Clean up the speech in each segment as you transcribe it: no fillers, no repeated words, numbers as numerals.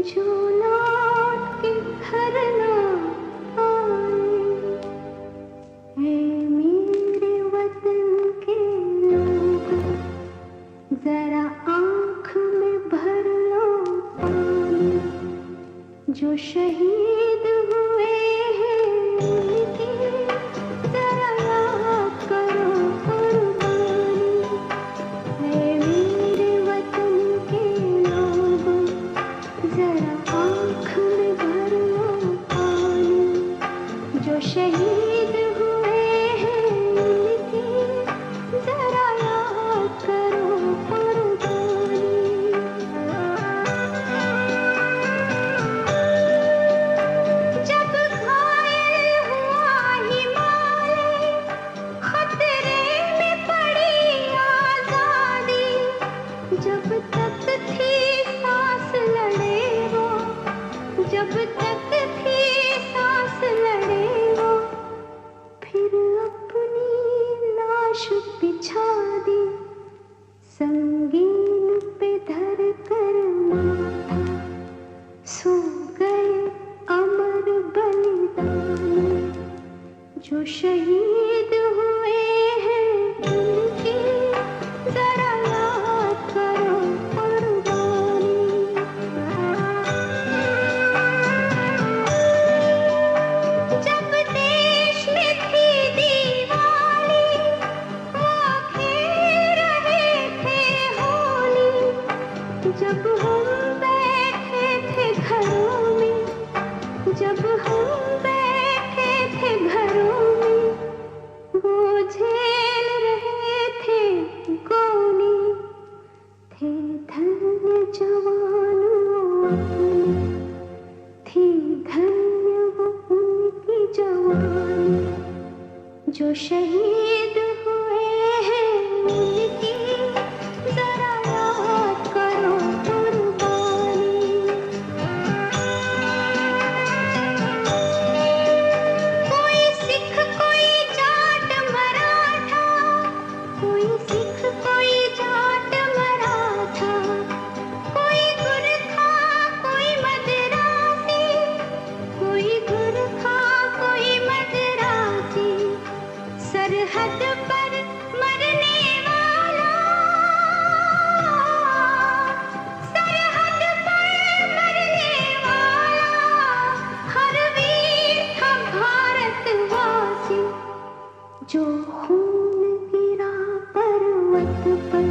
जो लौट के घर ना आए, है मेरे वतन के लोगों, जरा आँख में भर लो पानी। जो शहीद हुए हैं उनकी जरा याद करो कुर्बानी। है मेरे वतन के लोगों, जरा आँख में भर लो पानी। जो शहीद हुए हैं उनकी जरा याद करो कुर्बानी। जब घायल हुआ हिमालय, खतरे में पड़ी आजादी, जब तक थी सांस लड़े वो, जब तक थी सांस लड़े वो, फिर अपनी लाश बिछा दी, संगीन पे धर कर माथा। सो गए अमर बलिदानी। जो शहीद हुए हैं उनकी जरा याद करो कुर्बानी। जब देश में थी दीवाली, वो खेल रहे थे होली। जब हम बैठे थे घरों में, जब हम बैठे थे घरों में, वो झेल रहे थे गोली। थे धन्य जवानों अपने, थी धन्य वो उनकी जवानी। जो शहीद हुए हैं उनकी जरा याद करो कुर्बानी। कोई सिख कोई जाट मराठा, कोई सिख कोई जाट मराठा, कोई गुरखा कोई मदरासी, कोई गुरखा कोई मदरासी। सरहद पर मरने वाला, सरहद पर मरने वाला, हर वीर था भारतवासी। जो खून गिरा पर्वत पर,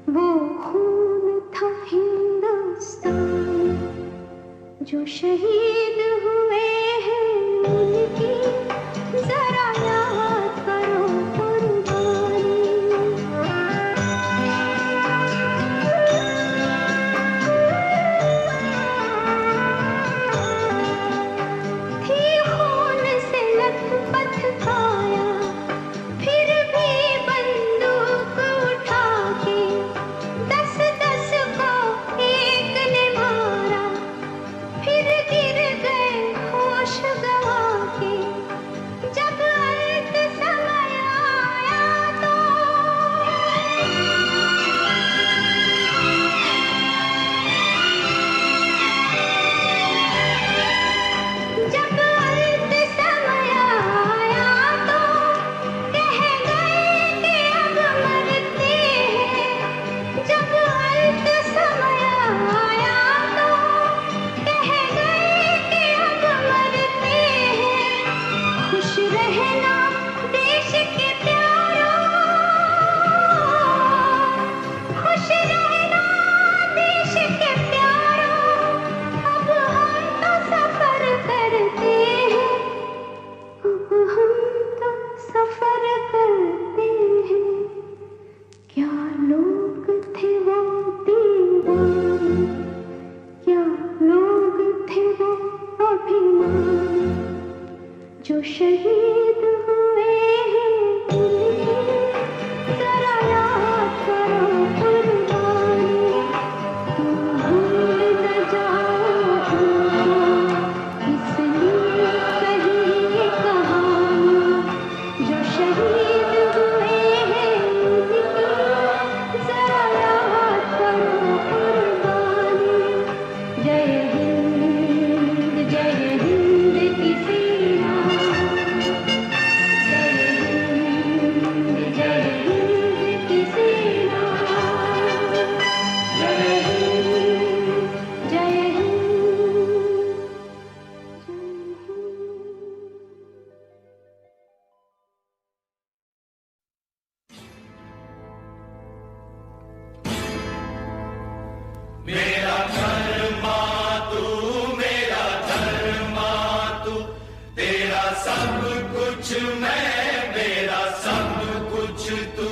वो खून था हिंदुस्तानी। जो शहीद हुए हैं उनकी जरा याद करो कुर्बानी। थी खून से लथपथ काया, फिर भी बंदूक उठा के 10-10 को एक ने मारा। फिर गिर गए होश गवा के, जब अंत समय आया तो, जब अंत समय आया तो, कह गए कि अब मरते हैं। जब अंत समय आया तो, कह गए कि अब मरते हैं। खुश रहना देश के प्यारों, खुश रहना देश के प्यारों। अब हम तो सफर करते हैं, अब हम तो सफर करते हैं। क्या लोग थे वो दीवाने, क्या लोग थे वो अभिमानी। जो शहीद हुए हैं उनकी जरा याद करो कुर्बानी। तुम भूल न जाओ उनको, इसलिए कही ये कहानी। जो शहीद हुए हैं उनकी जरा याद करो कुर्बानी। जय मेरा धर्मा तू, मेरा धर्मा तू, तेरा सब कुछ मैं, मेरा सब कुछ तू।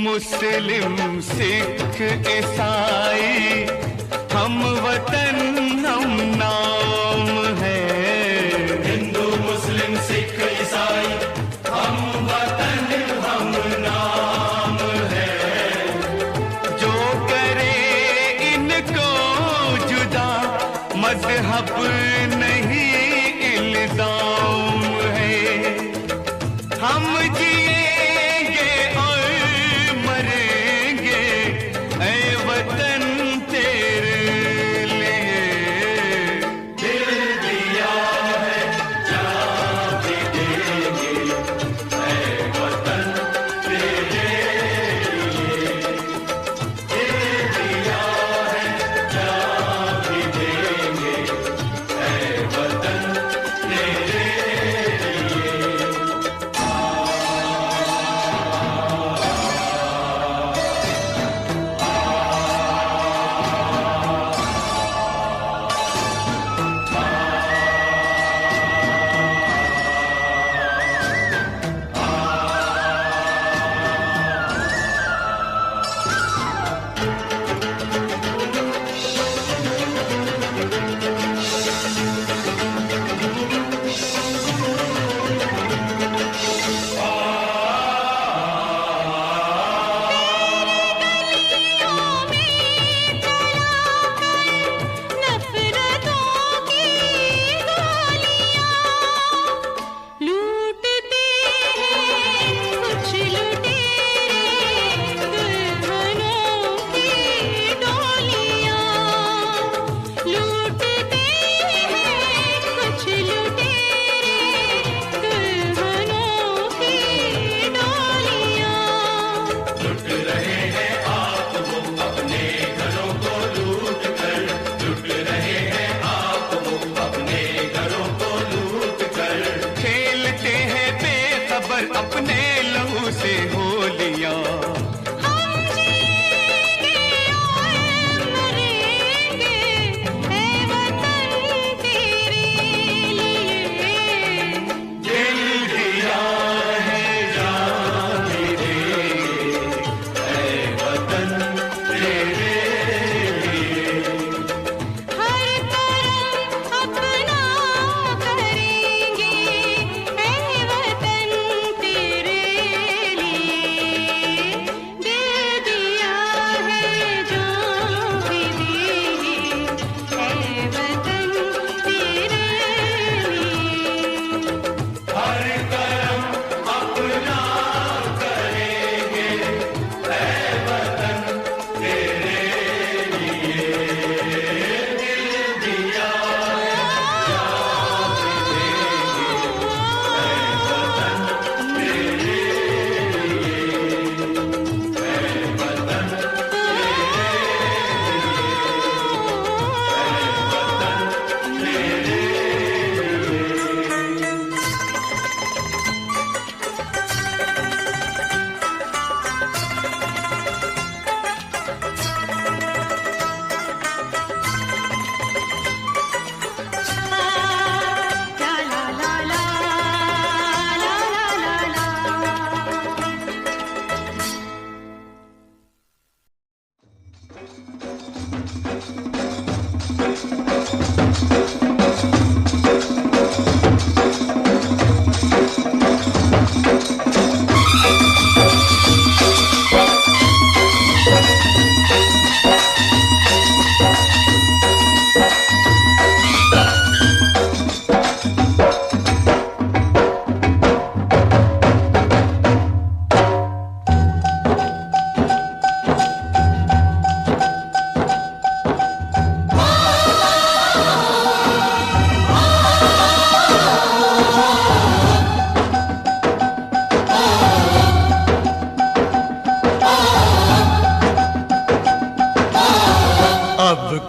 मुस्लिम सिख ईसाई हम वतन हम नाम है। हिंदू मुस्लिम सिख ईसाई हम वतन हम नाम है। जो करे इनको जुदा मजहब नहीं इल्जाम है। हम जिएंगे और मरेंगे ऐ वतन तेरे लिए। दिल दिया है जान भी देंगे ऐ वतन तेरे लिए। दिल दिया है जान भी देंगे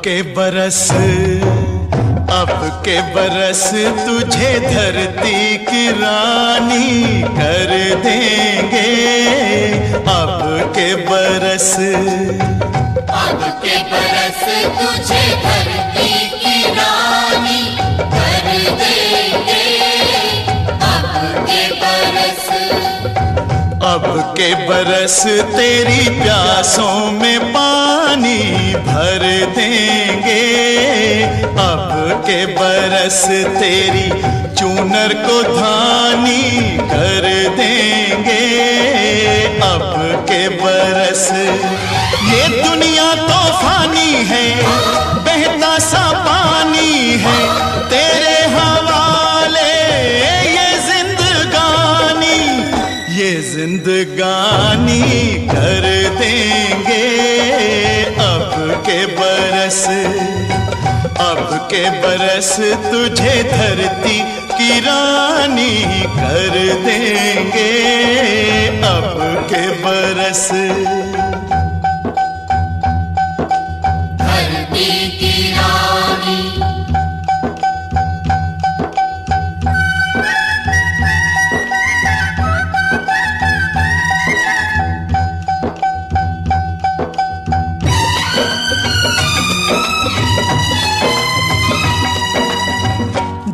के बरस, अब के बरस तुझे धरती की रानी कर देंगे। अब के बरस, अब के बरस तुझे धरती की रानी कर देंगे। अब के बरस, अब के बरस तेरी प्यासों में पानी भर देंगे। अब के बरस तेरी चूनर को धानी कर देंगे। अब के बरस, ये दुनिया तो फानी है, बहता सा पानी है तेरे हवाले ये जिंदगानी, ये जिंदगानी कर देंगे। अब के बरस, अब के बरस तुझे धरती की रानी कर देंगे। अब के बरस, धरती की रानी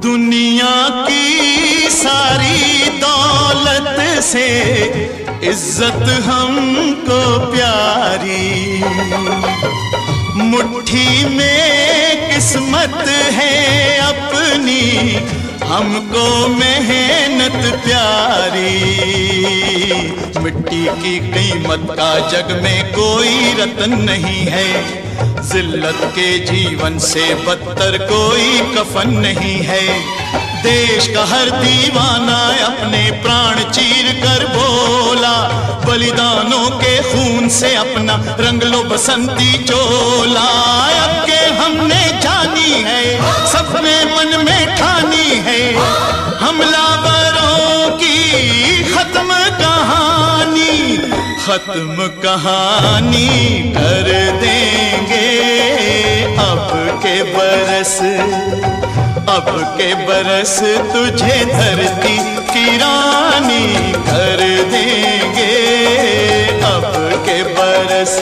दुनिया की सारी दौलत से इज्जत हमको प्यारी, मुट्ठी में किस्मत है अपनी, हमको मेहनत प्यारी। मिट्टी की कीमत का जग में कोई रतन नहीं है, जिल्लत के जीवन से बदतर कोई कफन नहीं है। देश का हर दीवाना अपने प्राण चीर कर बोला, बलिदानों के खून से अपना रंग लो बसंती चोला। अब के हमने जानी है, सपने मन में ठानी है, हमलावरों की खत्म कहानी, खत्म कहानी कर देंगे। अब के बरस, अब के बरस तुझे धरती की रानी कर देंगे। अब के बरस,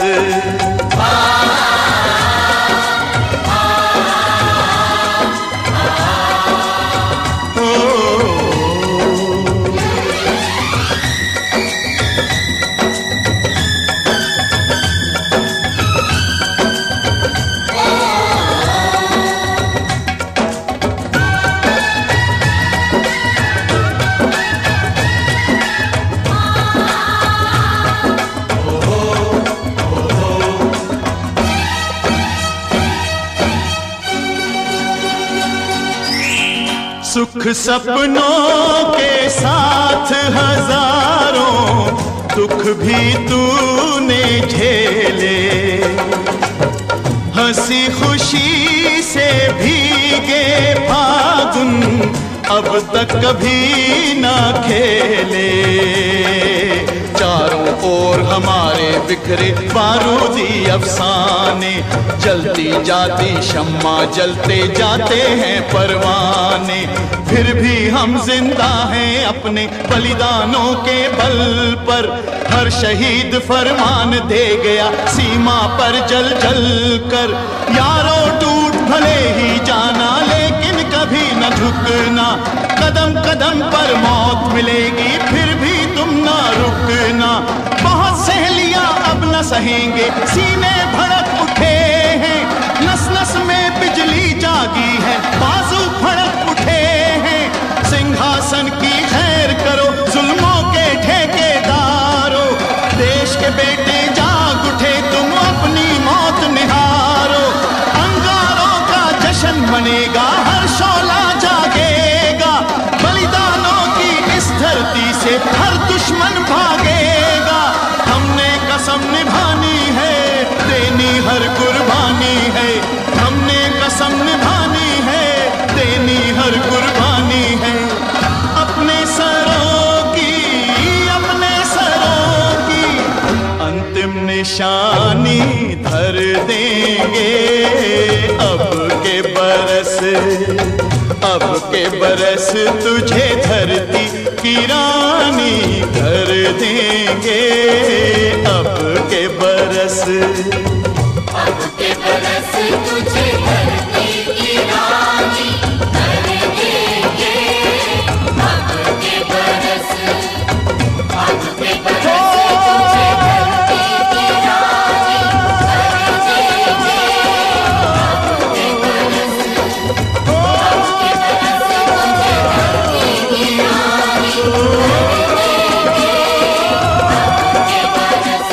सुख सपनों के साथ हजारों दुख भी तूने झेले, हंसी खुशी से भीगे फागुन अब तक कभी ना खेले। चारों ओर हमारे बिखरे बारूदी अफसाने, जलती जाती शम्मा जलते जाते हैं परवाने, फिर भी हम जिंदा हैं अपने बलिदानों के बल पर। हर शहीद फरमान दे गया सीमा पर जल जल कर। यारों टूट भले ही जाना लेकिन कभी न झुकना, कदम कदम पर मौत मिलेगी फिर भी तुम ना रुकना। बहुत सहेलियां अब न सहेंगे, सीने भड़क उठे हैं, नस नस में बिजली जागी है, बाजू फड़क उठे हैं। सिंहासन की खैर करो जुल्मों के ठेकेदारों, देश के बेटे जाग उठे तुम अपनी मौत निहारो। अंगारों का जश्न मनेगा, हर शोला जागेगा, बलिदानों की इस धरती से हर दुश्मन भागेगा। हमने कसम निभानी है, देनी हर कुर्बानी है, हमने कसम निभानी है, देनी हर कुर्बानी है। अपने सरों की, अपने सरों की अंतिम निशानी धर देंगे। बरस, अब के बरस तुझे धरती की रानी कर देंगे। अब के बरस, अब के बरस तुझे धरती की रानी कर देंगे। अब के बरस, अब के बरस तुझे धरती की रानी कर देंगे। अब के बरस, अब के बरस तुझे धरती की रानी कर देंगे। अब के बरस।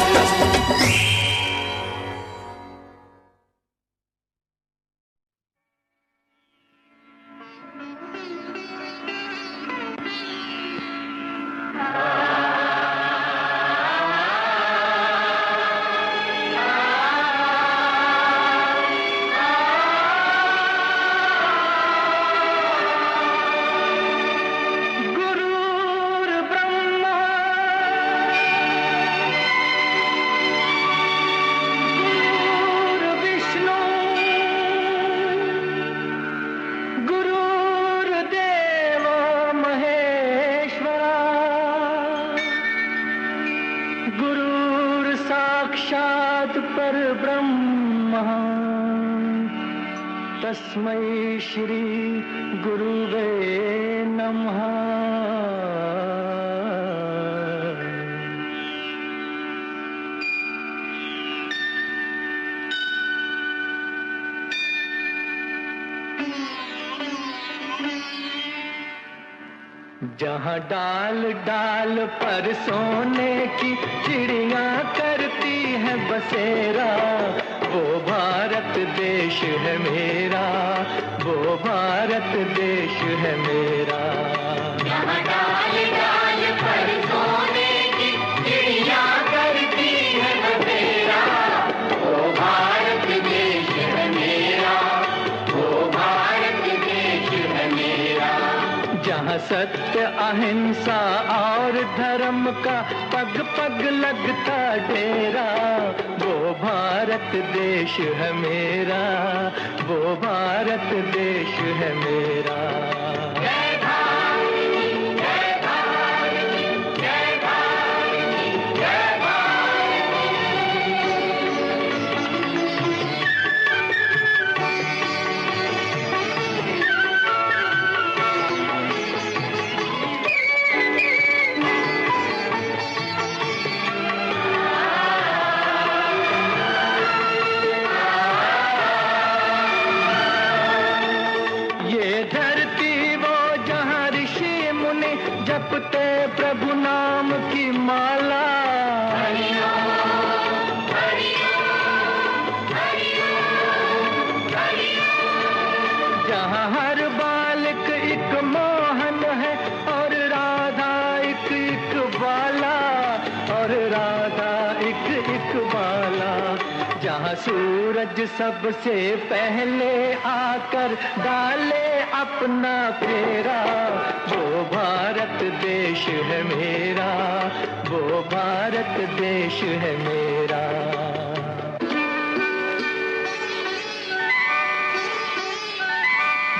तस्मै श्री गुरुवे नमः। जहाँ डाल डाल पर सोने की चिड़िया करती है बसेरा, वो भारत देश है मेरा, वो भारत देश है मेरा। जहाँ डाल डाल पर सोने की चिड़िया करती है बसेरा, वो भारत देश है मेरा, वो भारत देश है मेरा। जहाँ सत्य अहिंसा और धर्म का पग पग लगता डेरा, वो भारत देश है मेरा, वो भारत देश है मेरा। जय भारती, जय भारती, जय भारती, जय भारती। ये धरती वो जहाँ ऋषि मुनि जपते प्रभु नाम की माला, जहाँ हर बालक एक मोहन है और राधा एक एक बाला, और राधा एक एक बाला। जहाँ सूरज सबसे पहले आकर डाले अपना फेरा, वो भारत देश है मेरा, वो भारत देश है मेरा।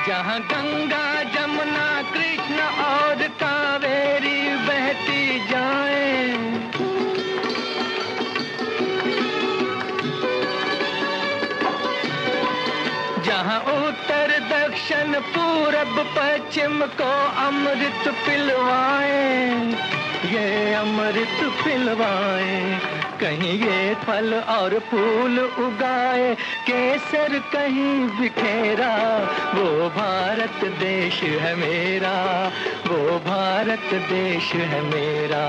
जहाँ गंगा जमुना कृष्ण और कावेरी बहती जाएं, जहाँ उत्तर दक्षिण पूरब पश्चिम को अमृत पिलवाएं, ये अमृत पिलवाएं। कहीं ये फल और फूल उगाए, केसर कहीं बिखेरा, वो भारत देश है मेरा, वो भारत देश है मेरा।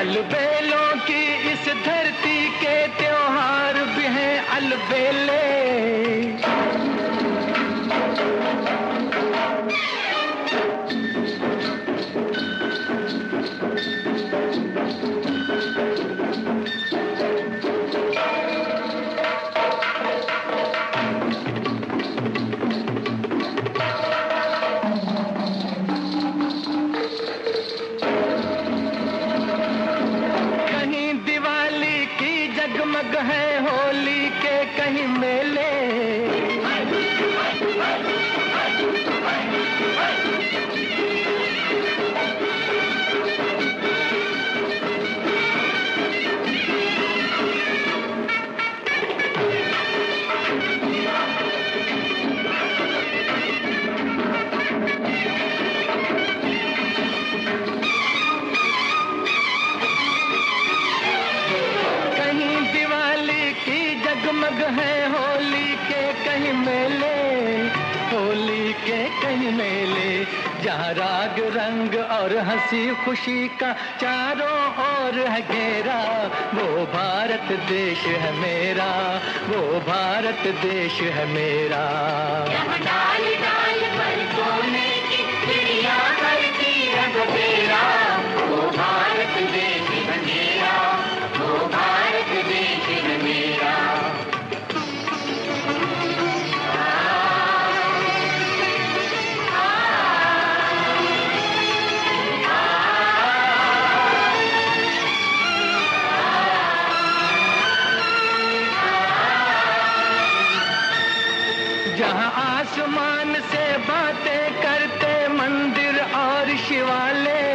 अलबेलों की इस धरती के त्योहार भी हैं अलबेले। जगमग है होली के कहीं मेले। जगमग है होली के कहीं मेले, होली के कहीं मेले, जहाँ राग रंग और हंसी खुशी का चारों ओर है घेरा। वो भारत देश है मेरा, वो भारत देश है मेरा। यहाँ डाल डाल पर सोने की चिड़िया करती रंग तेरा। वो भारत देश है मेरा, वो भारत देश है मेरा। जहाँ आसमान से बातें करते मंदिर और शिवालय,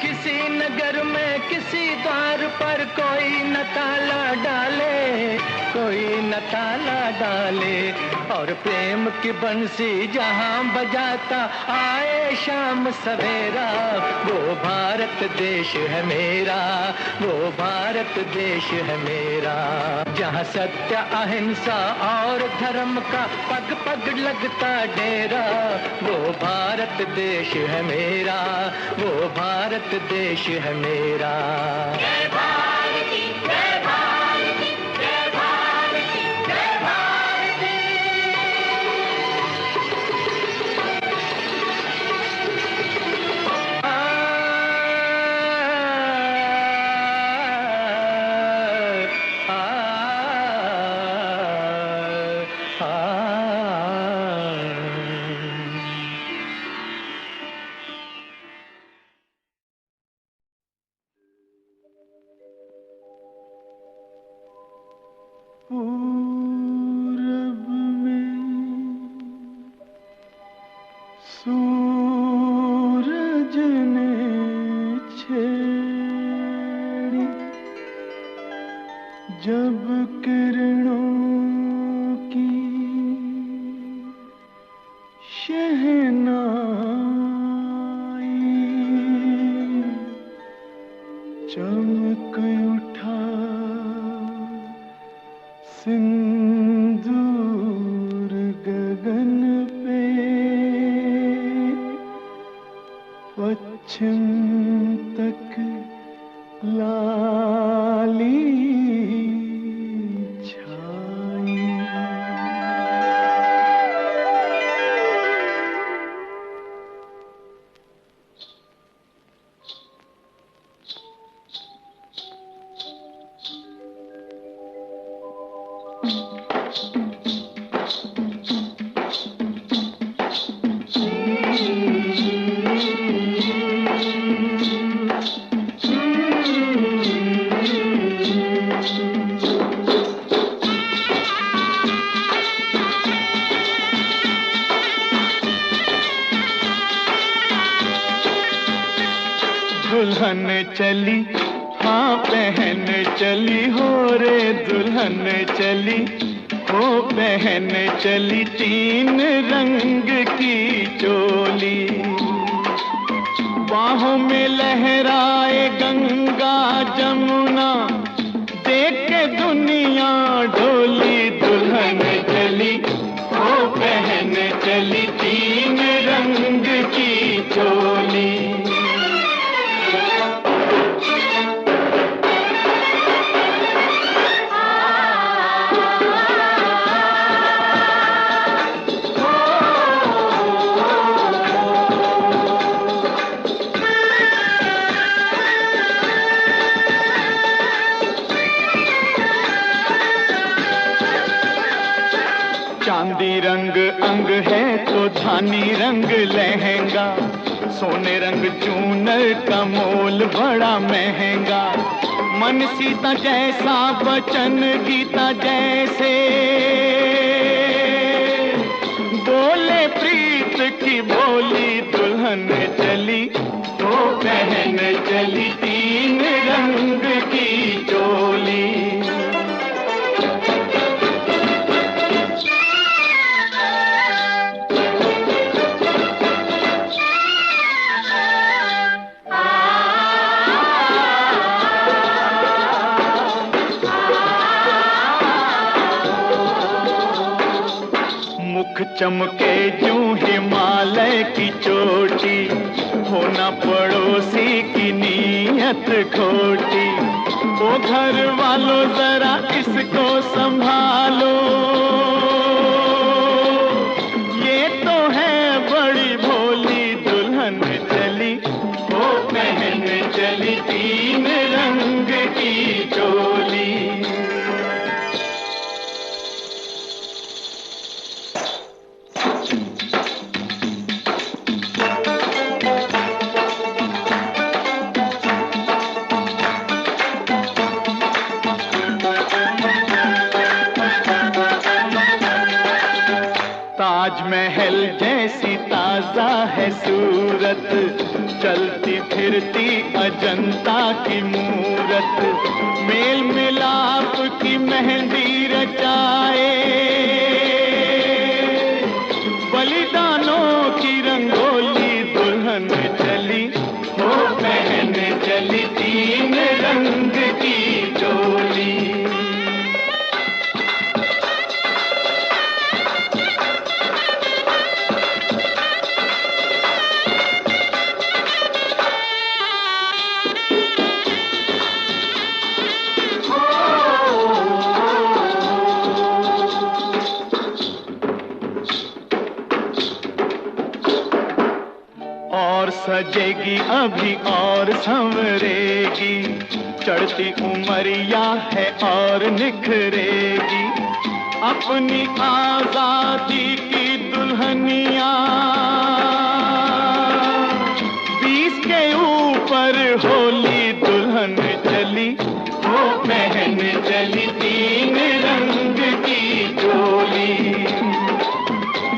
किसी नगर में किसी द्वार पर कोई न ताला डाले, कोई न ताला डाले, और प्रेम की बंसी जहाँ बजाता आए शाम सवेरा। वो भारत देश है मेरा, वो भारत देश है मेरा। जहाँ सत्य अहिंसा और धर्म का पग पग लगता डेरा। वो भारत देश है मेरा, वो भारत देश है मेरा। जय भारती, जय भारती, जय भारती, जय भारती। पूरब में सूरज ने छेड़ी जब किरणों की शहनाई, चमक उठा सिंदूर गगन पे, पश्चिम तक लाली छाई। दुल्हन चली, हाँ बहन चली हो रे, दुल्हन चली हो बहन चली, तीन रंग की चोली, बाहों में लहराए गंगा जमुना, देख के दुनिया डोली। दुल्हन चली हो बहन चली, तीन रंग की चोली। चांदी रंग लहंगा, सोने रंग चूनर का मोल बड़ा महंगा। मन सीता जैसा वचन गीता जैसे, बोले प्रीत की बोली दुल्हन चली, वो बहन चली तीन रंग की चोली। मुख चमके यूं हिमालय की चोटी, होना पड़ोसी की नीयत खोटी। ओ घर वालों जरा इसको संभालो, ये तो है बड़ी भोली दुल्हन चली, ओ बहन चली तीन रंग की चोली। ताजमहल जैसी ताजा है सूरत, चलती फिरती अजंता की मूरत। मेल मिलाप की मेहंदी रचाए, बलिदानों की रंगोली दुल्हन चली, वो बहन चली तीन रंग की चोली। और सजेगी अभी और संवरेगी, चढ़ती उमरिया है और निखरेगी। अपनी आजादी की दुल्हनिया 20 के ऊपर होली दुल्हन चली, वो बहन चली तीन रंग की चोली।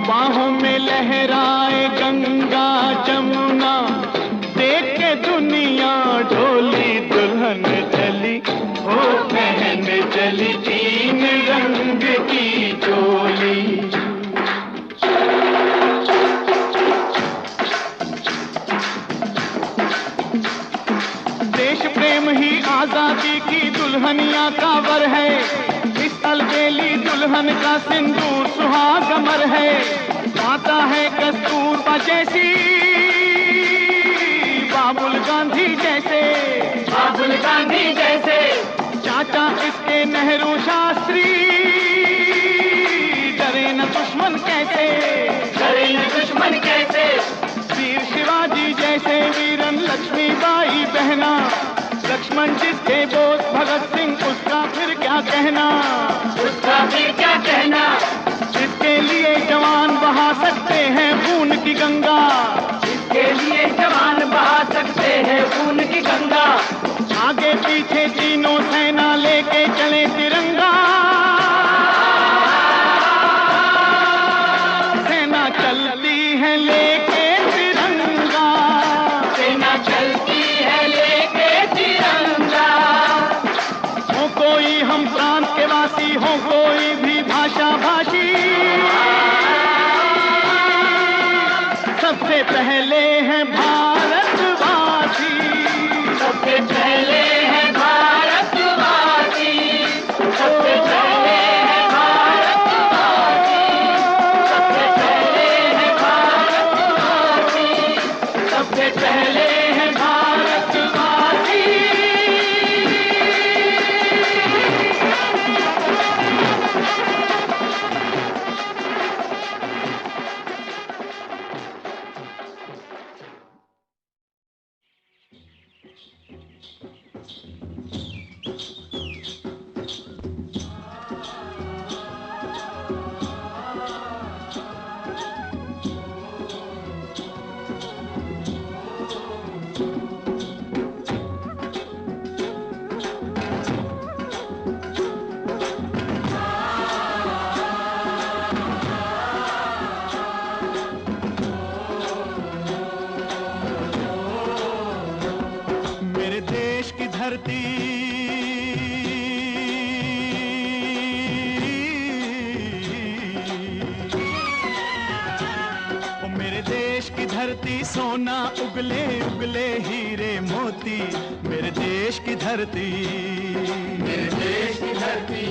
बाहों में लहराए गंगा जमुना, देख के दुनिया ढोली दुल्हन चली, वो बहन चली तीन रंग की चोली। देश प्रेम ही आजादी की दुल्हनिया का वर है, इस अलबेली दुल्हन का सिंदूर सुहागमर है। आता है कस्तूरबा जैसी, बाबुल गांधी जैसे, बाबुल गांधी जैसे। चाचा इसके नेहरू शास्त्री, डरे न दुश्मन कैसे, डरे न दुश्मन कैसे। वीर शिवाजी जैसे वीरन लक्ष्मीबाई बहना, लक्ष्मण जिसके बोस भगत सिंह, उसका फिर क्या कहना, उसका फिर क्या कहना। इसके लिए जवान बहा सकते हैं खून की गंगा, इसके लिए जवान बहा सकते हैं खून की गंगा। आगे पीछे तीनों सेना लेके चले तिरंगा, सेना चलती है लेके तिरंगा, सेना चलती है लेके तिरंगा। हो कोई हम प्रांत के वासी, हो कोई भी भाषा भाषी, सबसे पहले हैं भारतवासी, सबसे पहले हैं भारतवासी, सबसे पहले हैं भारतवासी, सबसे पहले हैं भारतवासी, सबसे पहले हैं भारतवासी। धरती, ओ मेरे देश की धरती सोना उगले उगले हीरे मोती, मेरे देश की धरती, मेरे देश की धरती,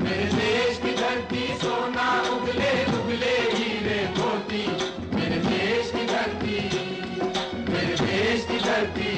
मेरे देश की धरती सोना उगले उगले हीरे मोती, मेरे देश की धरती, मेरे देश की धरती।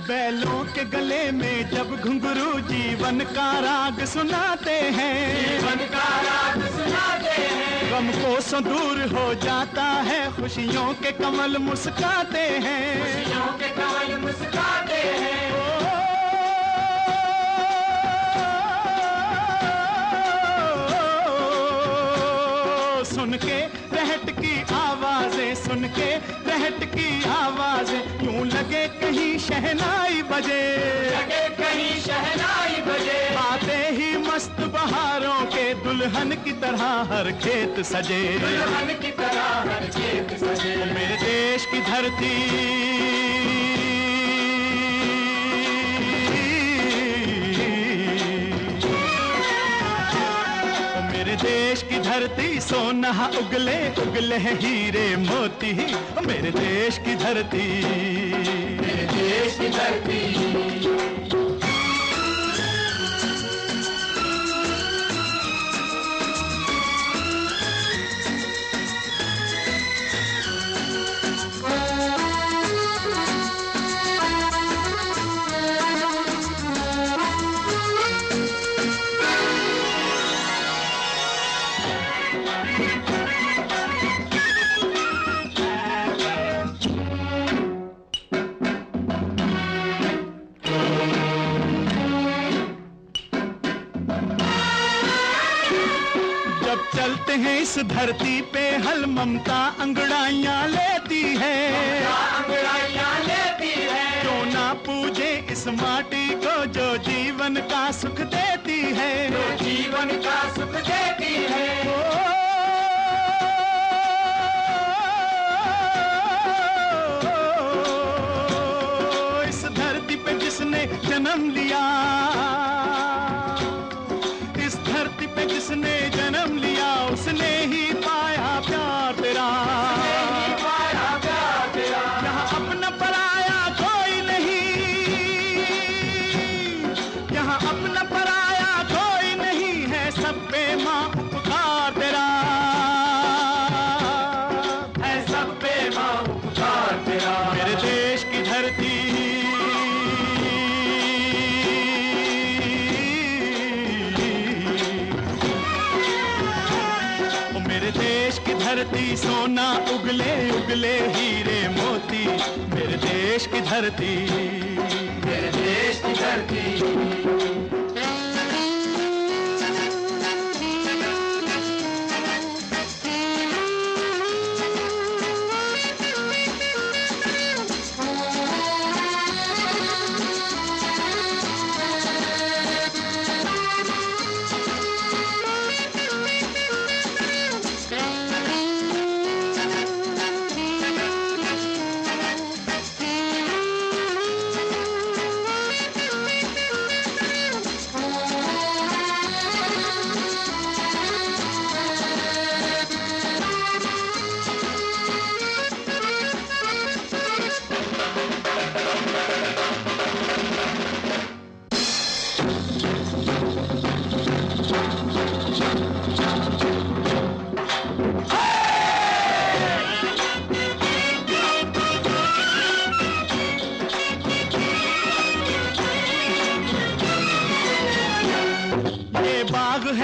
बैलों के गले में जब घुंघरू जीवन का राग सुनाते हैं, जीवन का राग सुनाते हैं, गम को दूर हो जाता है, खुशियों के कमल मुस्काते हैं, खुशियों के कमल मुस्काते हैं। सुन के रहट की आवाजें, सुन के रहट की आवाजें, यूं लगे कहीं शहनाई बजे, लगे कहीं शहनाई बजे, आते ही मस्त बहारों के दुल्हन की तरह हर खेत सजे, दुल्हन की तरह हर खेत सजे। मेरे देश की धरती, मेरे देश की धरती सोना उगले उगले हीरे मोती, मेरे देश की धरती, मेरे देश की धरती। चलते हैं इस धरती पे हल ममता अंगड़ाइयां लेती है, अंगड़ाइयां लेती है, क्यों ना पूजे इस माटी को जो जीवन का सुख देती है, जो जीवन का सुख देती है। इस धरती पे जिसने जन्म लिया, इस धरती पे जिसने जन्म लिया, उसने ही पाया प्यार तेरा, पाया प्यार तेरा। यहाँ अपना पराया कोई नहीं, यहाँ अपना पराया कोई नहीं है, सब पे माँ उपकार तेरा, है सब पे माँ उपकार तेरा। मेरे देश की धरती, मेरे देश की धरती सोना उगले उगले हीरे मोती, मेरे देश की धरती, मेरे देश की धरती।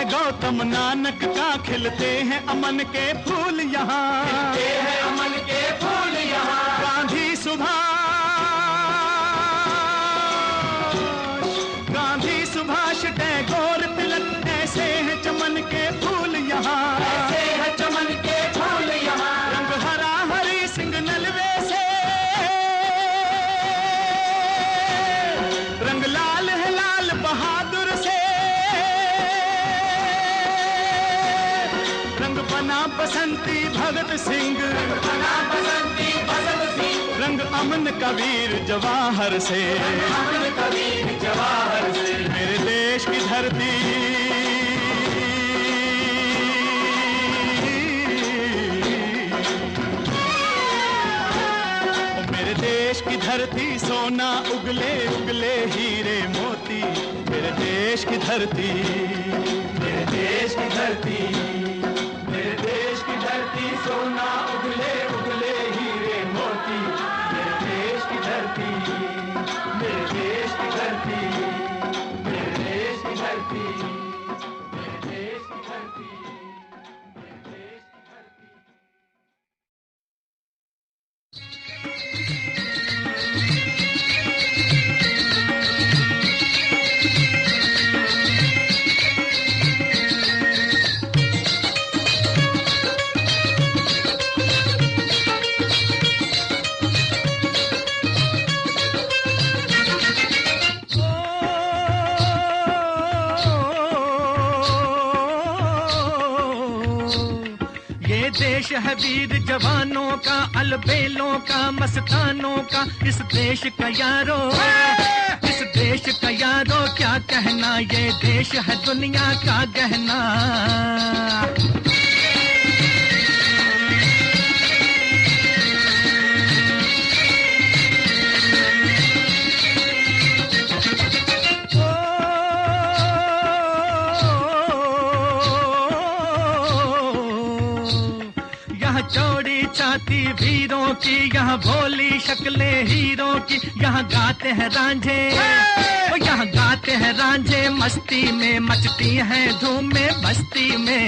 है गौतम नानक का, खिलते हैं अमन के फूल यहाँ, खिलते हैं अमन के फूल यहाँ। गांधी सुभाष टैगोर तिलक, ऐसे हैं चमन के फूल यहाँ, ऐसे हैं चमन के फूल यहाँ। रंग हरा हरी सिंह नलवे से, रंग लाल है लाल बहादुर से, रंग बना बसंती भगत सिंह, बना बसंती भगत सिंह। रंग अमन कबीर जवाहर से, अमन कबीर जवाहर से। मेरे देश की धरती, मेरे देश की धरती सोना उगले उगले हीरे मोती, मेरे देश की धरती, मेरे देश की धरती, मेरे देश की धरती सोना उगले उगले हीरे मोती। मेरे देश की धरती, मेरे देश की धरती, मेरे देश की धरती, मेरे देश की धरती, मेरे देश की धरती। देश है वीर जवानों का, अलबेलों का, मस्तानों का, इस देश का यारो, इस देश का यारो क्या कहना, ये देश है दुनिया का गहना। चौड़ी छाती वीरों की, यहाँ भोली शक्लें हीरों की, यहाँ गाते हैं रांझे, यहाँ गाते हैं रांझे मस्ती में, मचती हैं धूम में बस्ती में।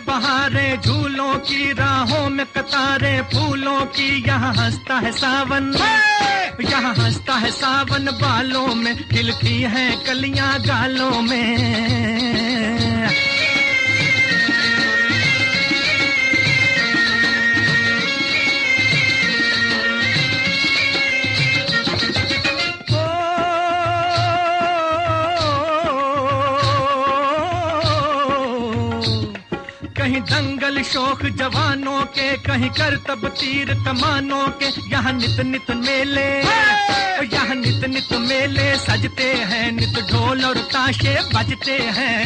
बहारें झूलों की, राहों में कतारें फूलों की, यहाँ हंसता है सावन, यहाँ हंसता है सावन, बालों में खिलती हैं कलियां गालों में। कहीं दंगल शौक जवानों के, कहीं करतब तीर कमानों के, यहाँ नित नित मेले, यहाँ नित नित मेले सजते हैं, नित ढोल और ताशे बजते हैं।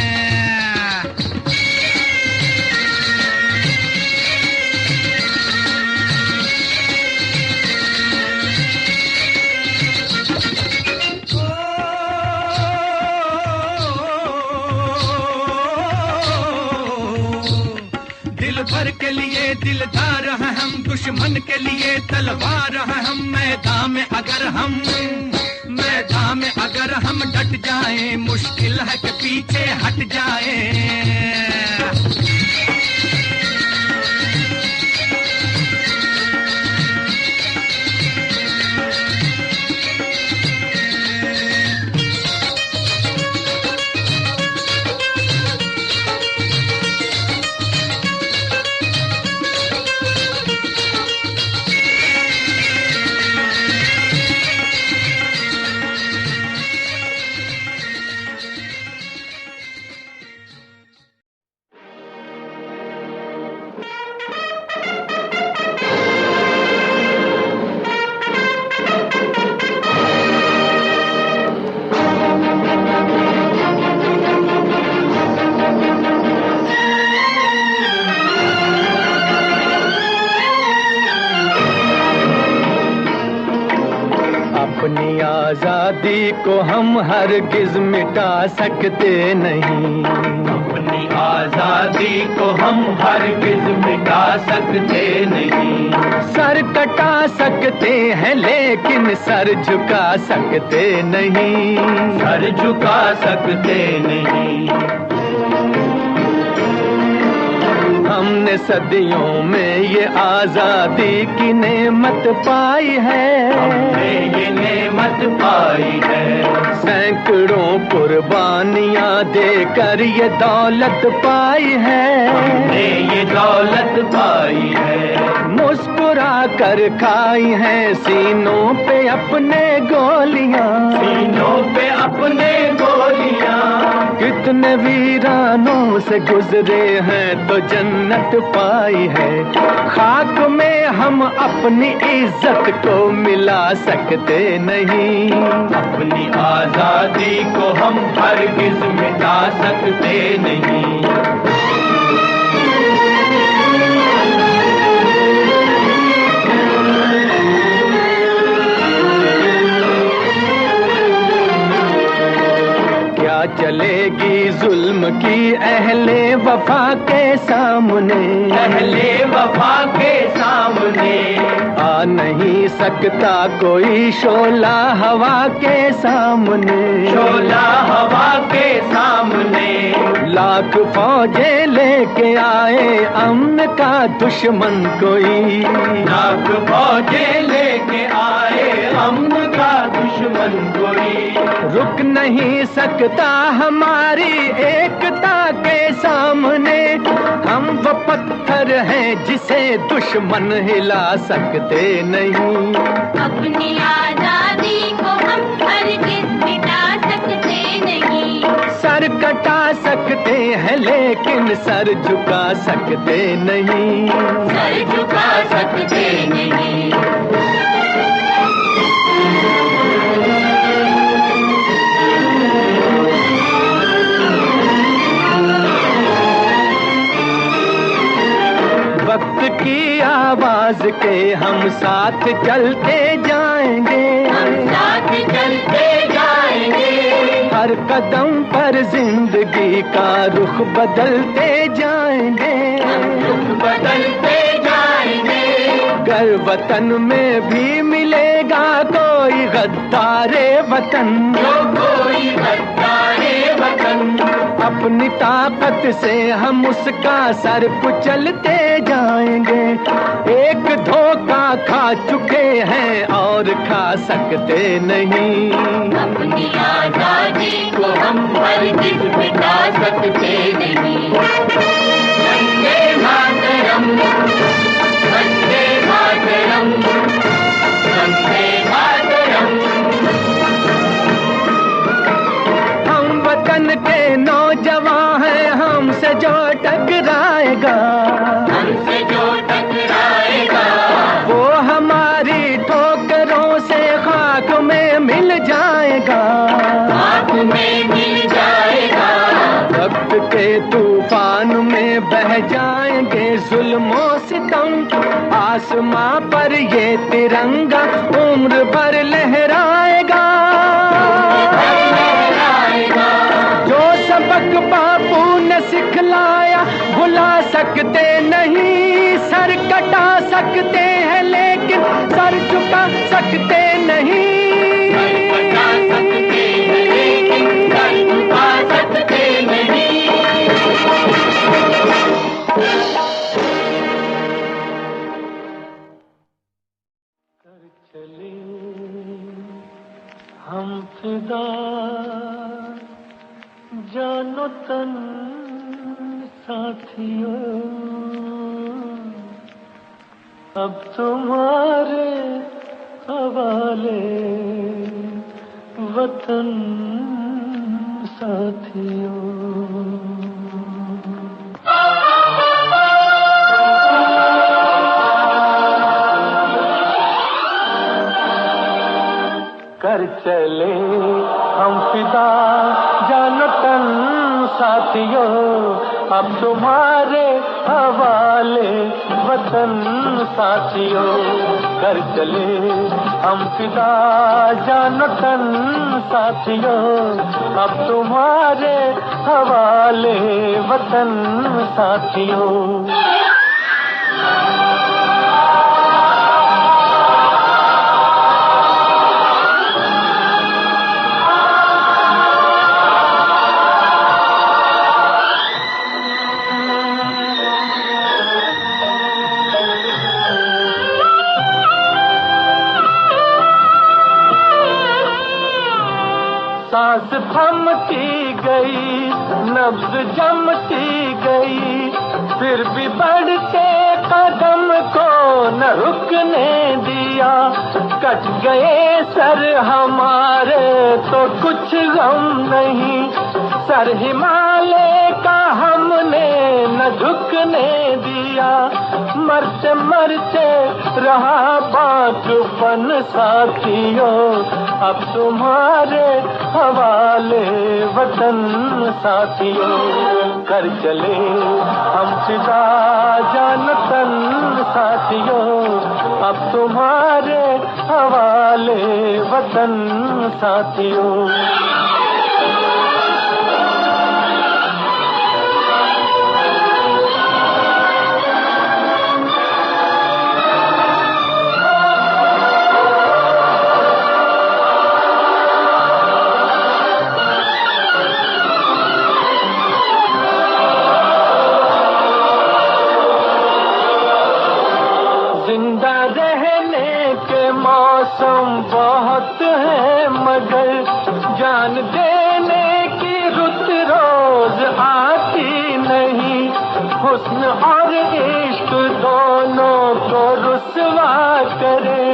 भर के लिए दिलदार हैं हम, दुश्मन के लिए तलवार हैं हम, मैदान में अगर हम डट जाएं, मुश्किल है कि पीछे हट जाएं। अपनी आजादी को हम हरगिज मिटा सकते नहीं, अपनी आजादी को हम हरगिज मिटा सकते नहीं। सर कटा सकते हैं लेकिन सर झुका सकते नहीं, सर झुका सकते नहीं। हमने सदियों में ये आजादी की नेमत पाई है, हमने ये नेमत पाई है। सैकड़ों कुर्बानियां देकर ये दौलत पाई है, हमने ये दौलत पाई है। मुस्कुरा कर खाई है सीनों पे अपने गोलियां, सीनों पे अपने गोलियां। कितने वीरानों से गुजरे हैं तो जन्नत पाई है। खाक में हम अपनी इज्जत को मिला सकते नहीं, अपनी आजादी को हम हरगिज मिटा सकते नहीं। चलेगी जुल्म की अहले वफा के सामने, अहले वफा के सामने। आ नहीं सकता कोई शोला हवा के सामने, शोला हवा के सामने। लाख फौजें लेके आए अमन का दुश्मन कोई, लाख फौजें लेके आए अमन का दुश्मन कोई। रुक नहीं सकता हमारी एकता के सामने। हम वो पत्थर हैं जिसे दुश्मन हिला सकते नहीं, अपनी आजादी को हम हरगिज मिटा सकते नहीं। सर कटा सकते हैं लेकिन सर झुका सकते नहीं, सर झुका सकते नहीं। वक्त की आवाज के हम साथ चलते जाएंगे, हम साथ चलते जाएंगे। हर कदम पर जिंदगी का रुख बदलते जाएंगे, रुख बदलते जाएंगे। गर वतन में भी मिलेगा कोई गद्दारे वतन, जो कोई गद्दारे वतन। अपनी ताकत से हम उसका सर कुचलते जाएंगे। एक धोखा खा चुके हैं और खा सकते नहीं, अपनी आजादी को हम हरगिज मिटा सकते नहीं। वंदे मातरम, वंदे मातरम, वंदे मातरम। हम वतन के नौजवान हैं, हमसे जो टकराएगा, हमसे जो टकराएगा, वो हमारी ठोकरों से खाक में मिल जाएगा, खाक में मिल जाएगा। वक्त के तूफान में बह जाएंगे जुल्मों सितम। आसमां पर ये तिरंगा उम्र भर लहराएगा। जो सबक बापू ने सिखलाया भुला सकते नहीं, सर कटा सकते हैं लेकिन सर झुका सकते नहीं। चले हम फिदा जानो तन साथियों, अब तुम्हारे हवाले वतन साथियों। कर चले हम फिदा जानो तन साथियों, अब तुम्हारे हवाले वतन साथियों। कर चले हम फिदा जान तन साथियों, अब तुम्हारे हवाले वतन साथियों। सांस थमती गई, नब्ज जमती गई, फिर भी बढ़ते कदम को न रुकने दिया। कट गए सर हमारे तो कुछ गम नहीं, सर हिमालय का हमने न झुकने दिया। मरते मरते रहा बाँचपन साथियों, अब तुम्हारे हवाले वतन साथियों। कर चले हम फिदा जान तन साथियों, अब तुम्हारे हवाले वतन साथियों। जिंदा रहने के मौसम बहुत है, मगर जान देने की रुत रोज आती नहीं। हुस्न और इश्क दोनों को रुसवा करे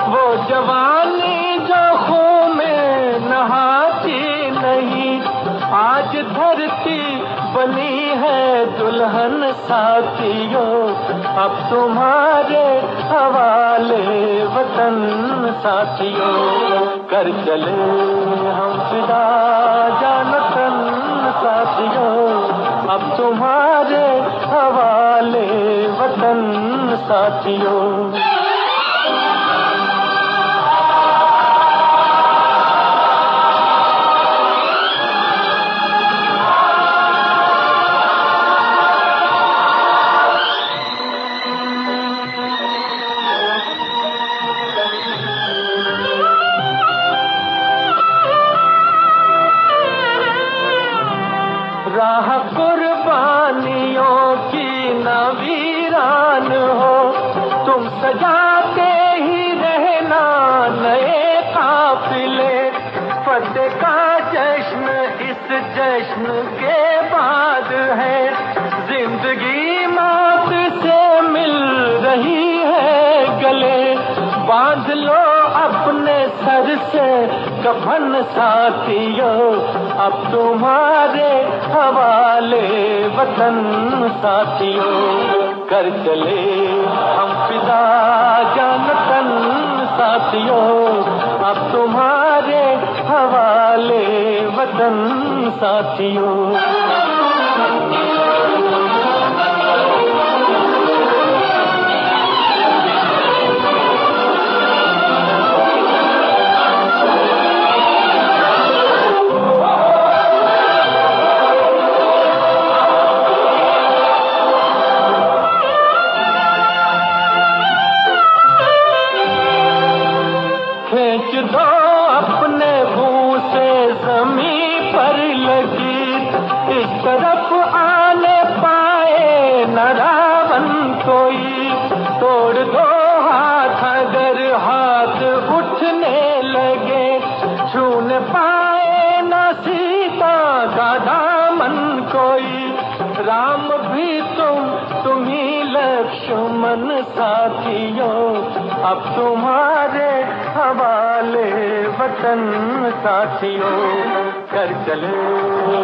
वो जवानी जो खून में नहाती नहीं। आज धरती बनी है दुल्हन साथियों, अब तुम्हारे हवाले वतन साथियों। कर चले हम फिदा जान तन साथियों, अब तुम्हारे हवाले वतन साथियों। राह कुर्बानियों की न वीरान हो, तुम सजाते ही रहना नए काफिले। फतेह का जश्न इस जश्न के बाद है, जिंदगी मौत से मिल रही है गले। बांध लो अपने सर से कफन साथियों, अब तुम्हारे हवाले वतन साथियों। कर चले हम फिदा जान तन साथियों, अब तुम्हारे हवाले वतन साथियों। खींच दो अपने मुंह से जमीन पर लगी, इस तरफ आने पाए न रावण कोई। तोड़ दो हाथ अगर हाथ उठने लगे, छूने पाए न सीता का दामन कोई। राम भी तुम ही लक्ष्मण साथियों, अब तुम्हारे हवाले वतन साथियों। कर चले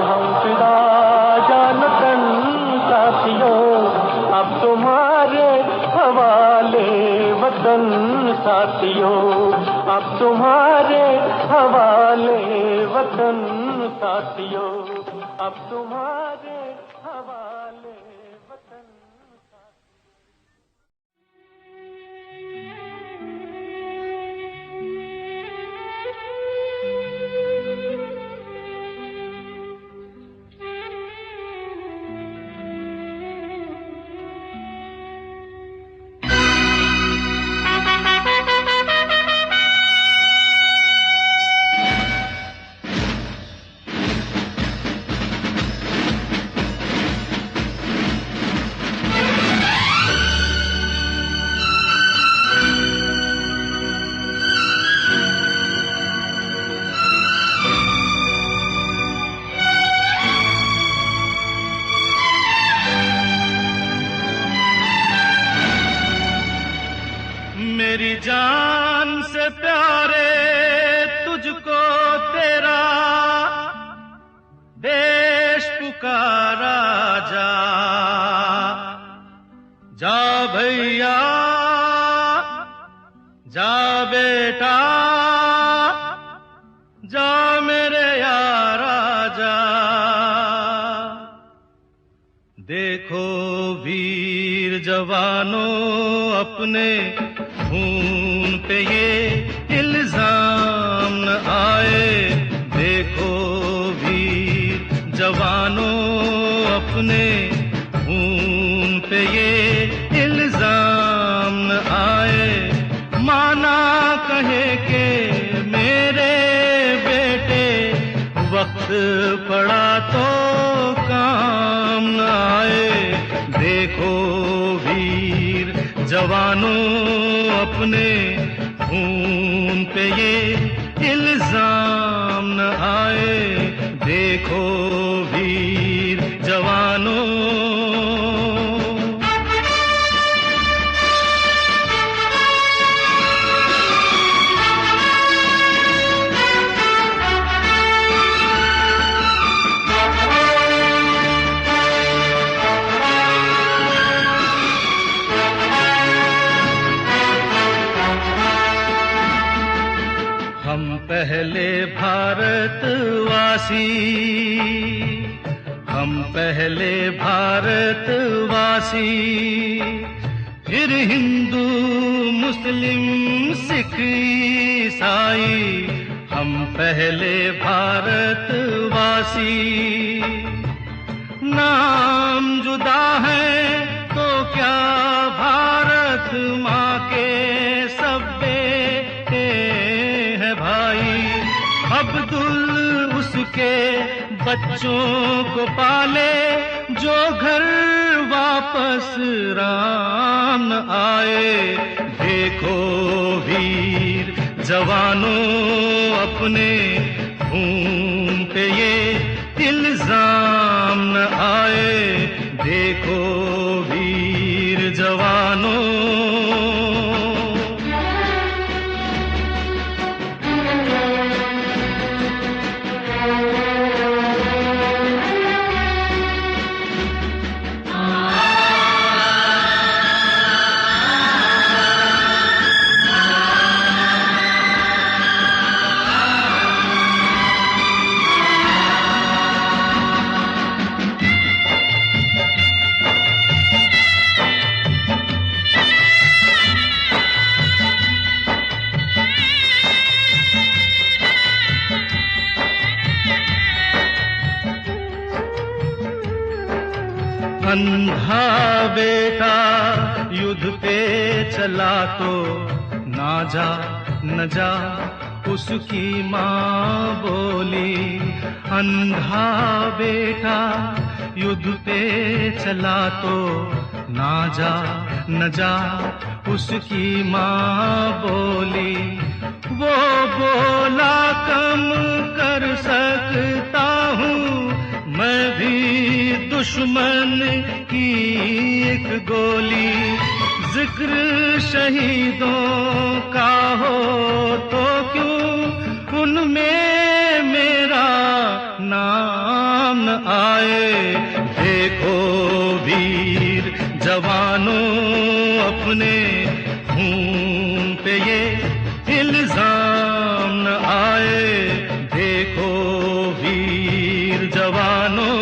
हम फिदा जान तन साथियों, अब तुम्हारे हवाले वतन साथियों। अब तुम्हारे हवाले वतन साथियों, अब तुम्हारे हवाले वतन साथियों। बेटा जा मेरे यारा जा, देखो वीर जवानों अपने खून पे ये इल्जाम न आए। देखो वीर जवानों अपने खून पे ये इल्जाम न आए। माना कहे के मेरे बेटे वक्त पड़ा तो काम न आए। देखो वीर जवानों अपने खून पे ये इल्जाम न आए। देखो वीर जवानों। हम पहले भारतवासी, हम पहले भारतवासी, फिर हिंदू मुस्लिम सिख ईसाई। हम पहले भारतवासी, नाम जुदा है तो क्या भारत माँ के सब बेटे हैं भाई। अब्दुल उसके बच्चों को पाले जो घर वापस राम न आए। देखो वीर जवानों अपने खून पे ये इल्जाम न आए। देखो वीर जवानों। अंधा बेटा युद्ध पे चला तो ना जा न जा उसकी माँ बोली। अंधा बेटा युद्ध पे चला तो ना जा न जा उसकी माँ बोली। वो बोला कम कर सकता हूँ मैं भी दुश्मन की एक गोली। जिक्र शहीदों का हो तो क्यों उनमें मेरा नाम न आए। देखो वीर जवानों अपने खून पे ये इल्जाम न आए। देखो वीर जवानों।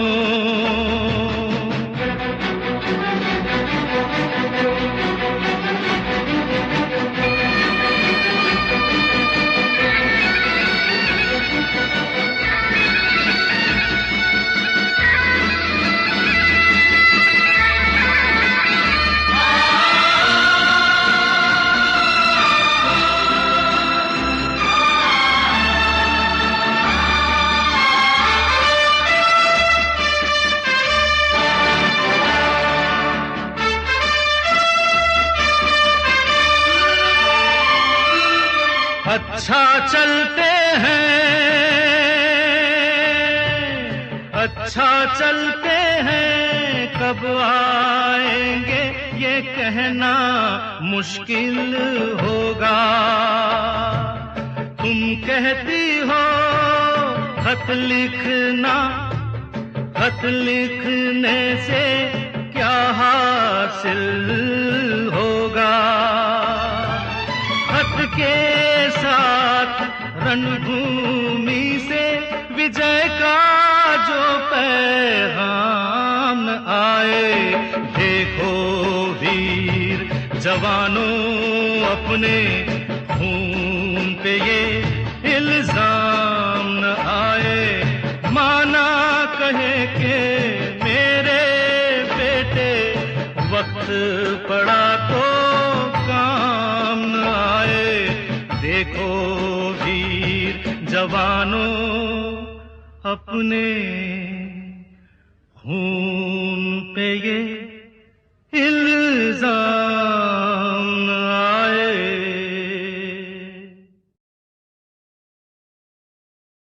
अच्छा चलते हैं, अच्छा चलते हैं, कब आएंगे ये कहना मुश्किल होगा। तुम कहती हो खत लिखना, खत लिखने से क्या हासिल होगा। खत के रणभूमि से विजय का जो पैगाम न आए। देखो वीर जवानों अपने खून पे ये इल्जाम न आए। माना कहे के मेरे बेटे वक्त पड़ा तो काम न आए। देखो वीर जवानों अपने खून पे ये इल्जाम